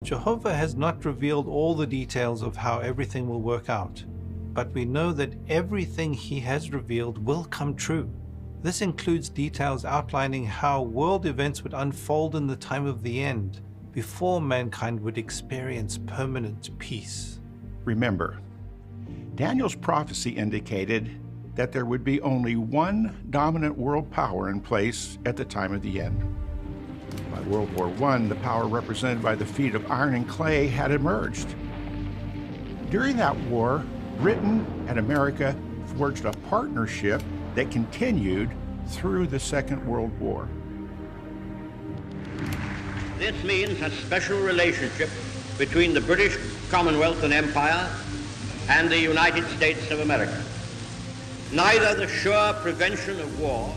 Jehovah has not revealed all the details of how everything will work out, but we know that everything he has revealed will come true. This includes details outlining how world events would unfold in the time of the end, before mankind would experience permanent peace. Remember, Daniel's prophecy indicated that there would be only one dominant world power in place at the time of the end. By World War I, the power represented by the feat of iron and clay had emerged. During that war, Britain and America forged a partnership that continued through the Second World War. This means a special relationship between the British Commonwealth and Empire and the United States of America. Neither the sure prevention of war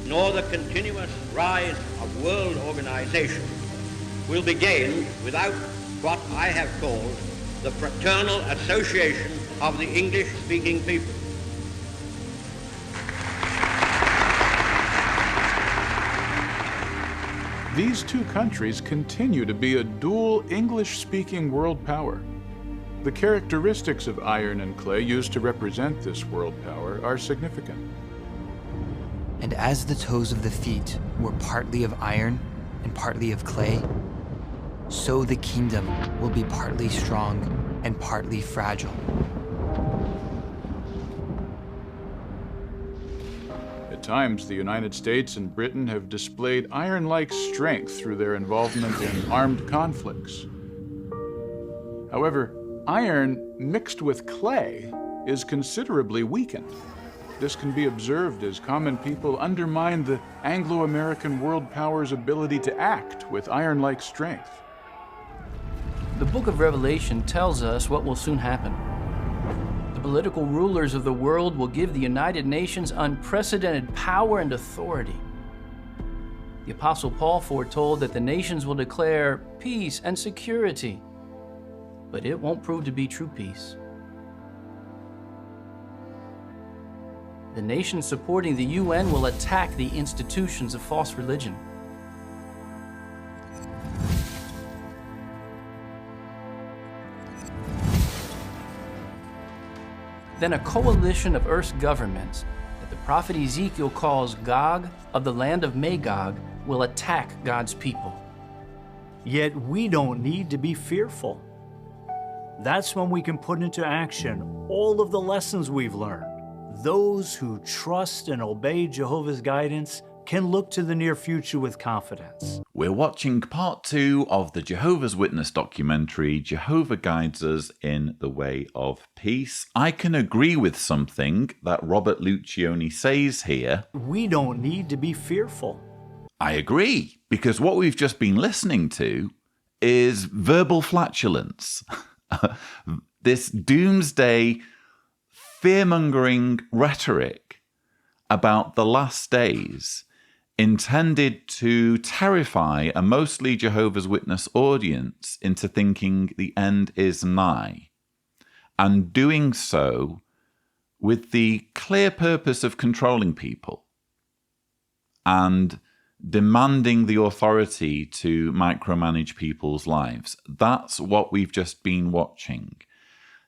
nor the continuous rise of world organization will be gained without what I have called the fraternal association of the English-speaking people. These two countries continue to be a dual English-speaking world power. The characteristics of iron and clay used to represent this world power are significant. And as the toes of the feet were partly of iron and partly of clay, so the kingdom will be partly strong and partly fragile. At times, the United States and Britain have displayed iron-like strength through their involvement in armed conflicts. However, iron mixed with clay is considerably weakened. This can be observed as common people undermine the Anglo-American world power's ability to act with iron-like strength. The book of Revelation tells us what will soon happen. The political rulers of the world will give the United Nations unprecedented power and authority. The Apostle Paul foretold that the nations will declare peace and security, but it won't prove to be true peace. The nations supporting the UN will attack the institutions of false religion. Then a coalition of Earth's governments that the prophet Ezekiel calls Gog of the land of Magog will attack God's people. Yet we don't need to be fearful. That's when we can put into action all of the lessons we've learned. Those who trust and obey Jehovah's guidance can look to the near future with confidence. We're watching part 2 of the Jehovah's Witness documentary, Jehovah Guides Us in the Way of Peace. I can agree with something that Robert Lucioni says here. We don't need to be fearful. I agree, because what we've just been listening to is verbal flatulence. This doomsday, fear-mongering rhetoric about the last days intended to terrify a mostly Jehovah's Witness audience into thinking the end is nigh, and doing so with the clear purpose of controlling people and demanding the authority to micromanage people's lives. That's what we've just been watching.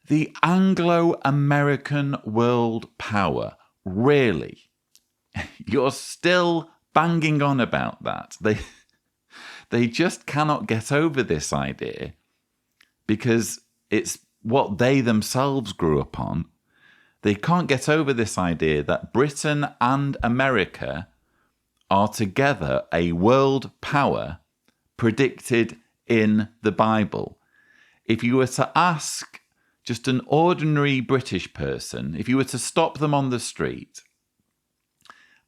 The Anglo-American world power, really? You're still banging on about that. They just cannot get over this idea because it's what they themselves grew up on. They can't get over this idea that Britain and America are together a world power predicted in the Bible. If you were to ask just an ordinary British person, if you were to stop them on the street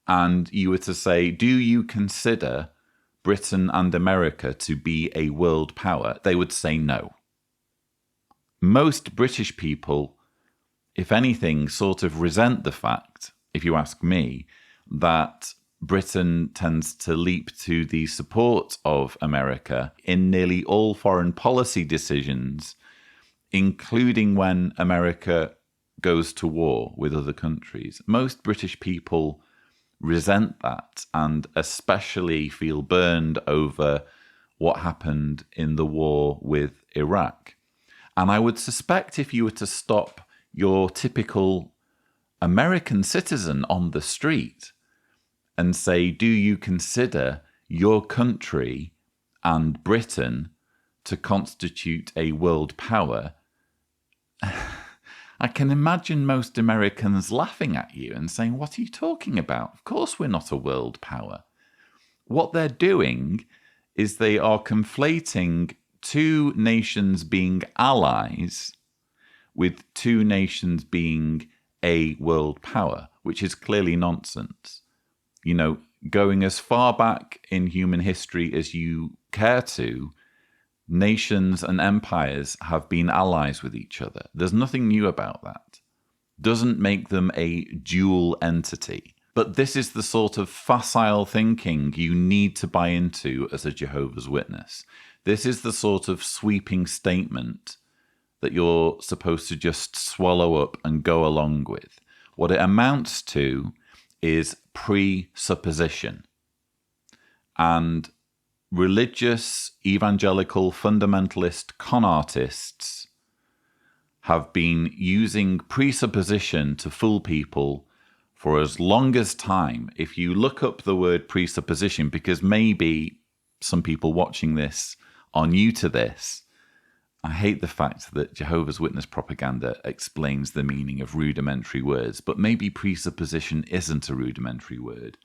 and you were to say, do you consider Britain and America to be a world power? They would say no. Most British people, if anything, sort of resent the fact, if you ask me, that Britain tends to leap to the support of America in nearly all foreign policy decisions, including when America goes to war with other countries. Most British people resent that and especially feel burned over what happened in the war with Iraq. And I would suspect if you were to stop your typical American citizen on the street and say, do you consider your country and Britain to constitute a world power? I can imagine most Americans laughing at you and saying, what are you talking about? Of course we're not a world power. What they're doing is they are conflating two nations being allies with two nations being a world power, which is clearly nonsense. You know, going as far back in human history as you care to, nations and empires have been allies with each other. There's nothing new about that. Doesn't make them a dual entity. But this is the sort of facile thinking you need to buy into as a Jehovah's Witness. This is the sort of sweeping statement that you're supposed to just swallow up and go along with. What it amounts to is presupposition. And religious, evangelical, fundamentalist con artists have been using presupposition to fool people for as long as time. If you look up the word presupposition, because maybe some people watching this are new to this, I hate the fact that Jehovah's Witness propaganda explains the meaning of rudimentary words, but maybe presupposition isn't a rudimentary word.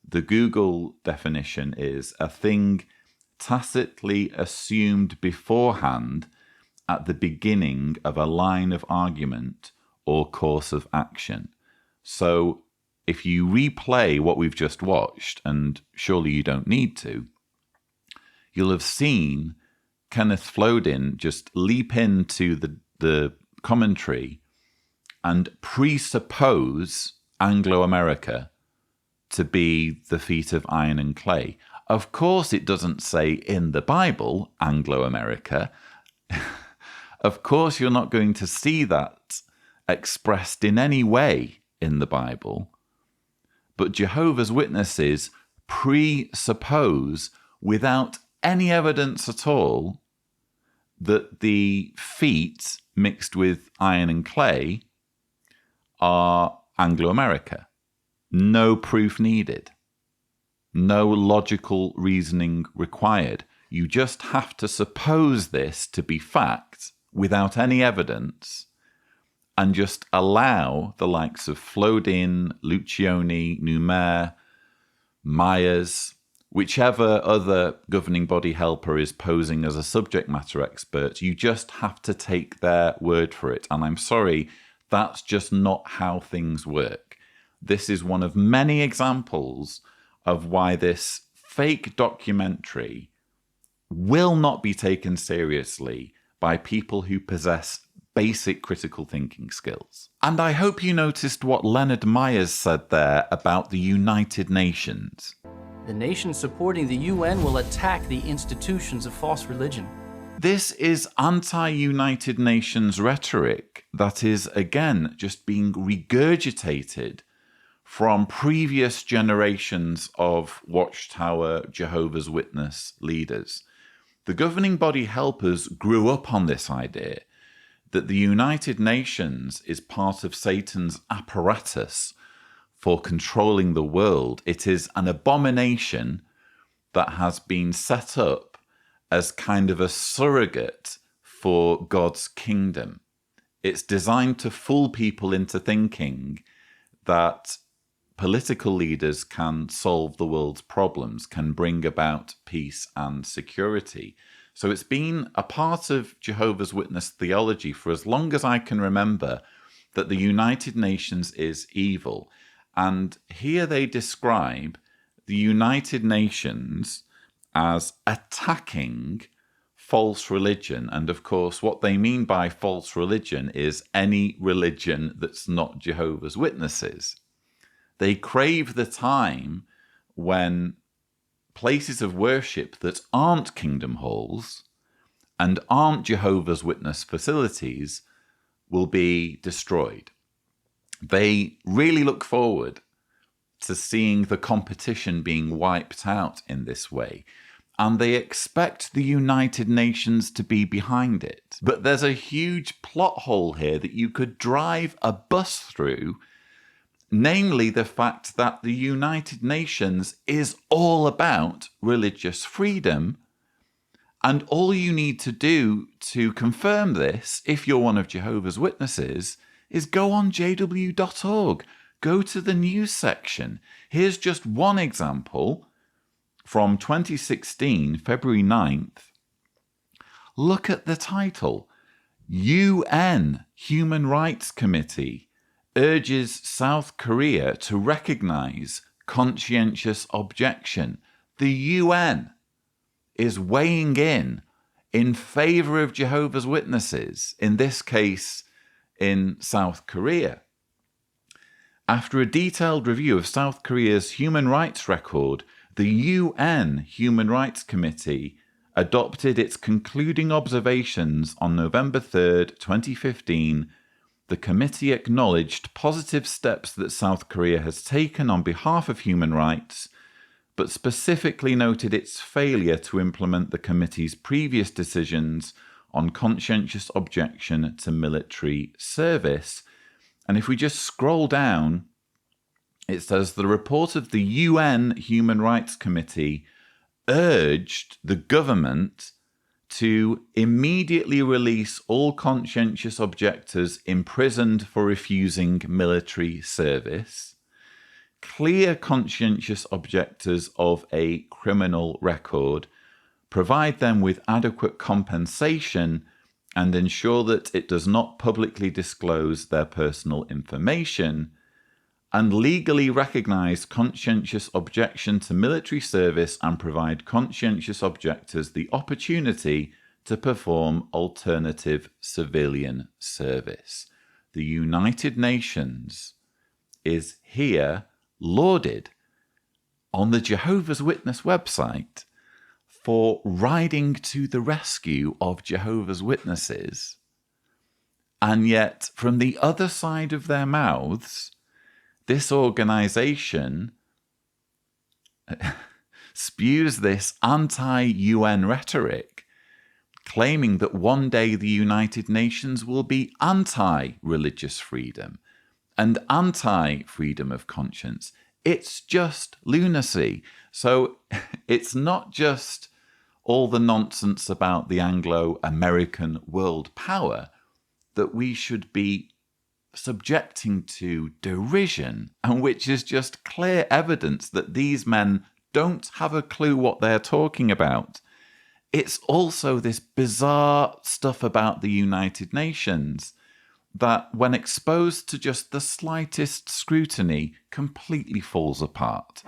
The Google definition is a thing tacitly assumed beforehand at the beginning of a line of argument or course of action. So if you replay what we've just watched, and surely you don't need to, you'll have seen Kenneth Flodin just leap into the commentary and presuppose Anglo-America to be the feet of iron and clay. Of course it doesn't say in the Bible, Anglo-America. Of course you're not going to see that expressed in any way in the Bible. But Jehovah's Witnesses presuppose without any evidence at all that the feet mixed with iron and clay are Anglo-America. No proof needed. No logical reasoning required. You just have to suppose this to be fact without any evidence and just allow the likes of Flodin, Lucioni, Numer, Myers, whichever other governing body helper is posing as a subject matter expert, you just have to take their word for it. And I'm sorry, that's just not how things work. This is one of many examples of why this fake documentary will not be taken seriously by people who possess basic critical thinking skills. And I hope you noticed what Leonard Myers said there about the United Nations. The nations supporting the UN will attack the institutions of false religion. This is anti-United Nations rhetoric that is, again, just being regurgitated from previous generations of Watchtower Jehovah's Witness leaders. The governing body helpers grew up on this idea that the United Nations is part of Satan's apparatus for controlling the world. It is an abomination that has been set up as kind of a surrogate for God's kingdom. It's designed to fool people into thinking that political leaders can solve the world's problems, can bring about peace and security. So it's been a part of Jehovah's Witness theology for as long as I can remember that the United Nations is evil. And here they describe the United Nations as attacking false religion. And of course, what they mean by false religion is any religion that's not Jehovah's Witnesses. They crave the time when places of worship that aren't kingdom halls and aren't Jehovah's Witness facilities will be destroyed. They really look forward to seeing the competition being wiped out in this way. and they expect the United Nations to be behind it. But there's a huge plot hole here that you could drive a bus through, namely the fact that the United Nations is all about religious freedom. And all you need to do to confirm this, if you're one of Jehovah's Witnesses, is go on jw.org. Go to the news section. Here's just one example from 2016, February 9th. Look at the title. UN Human Rights Committee urges South Korea to recognize conscientious objection. The UN is weighing in favor of Jehovah's Witnesses, in this case in South Korea. After a detailed review of South Korea's human rights record, the UN Human Rights Committee adopted its concluding observations on November 3rd, 2015. The committee acknowledged positive steps that South Korea has taken on behalf of human rights, but specifically noted its failure to implement the committee's previous decisions on conscientious objection to military service. And if we just scroll down, it says the report of the UN Human Rights Committee urged the government to immediately release all conscientious objectors imprisoned for refusing military service, clear conscientious objectors of a criminal record, provide them with adequate compensation, and ensure that it does not publicly disclose their personal information, and legally recognize conscientious objection to military service and provide conscientious objectors the opportunity to perform alternative civilian service. The United Nations is here lauded on the Jehovah's Witness website for riding to the rescue of Jehovah's Witnesses. And yet, from the other side of their mouths, this organization spews this anti-UN rhetoric, claiming that one day the United Nations will be anti-religious freedom and anti-freedom of conscience. It's just lunacy. So it's not just all the nonsense about the Anglo-American world power that we should be subjecting to derision, and which is just clear evidence that these men don't have a clue what they're talking about. It's also this bizarre stuff about the United Nations that, when exposed to just the slightest scrutiny, completely falls apart.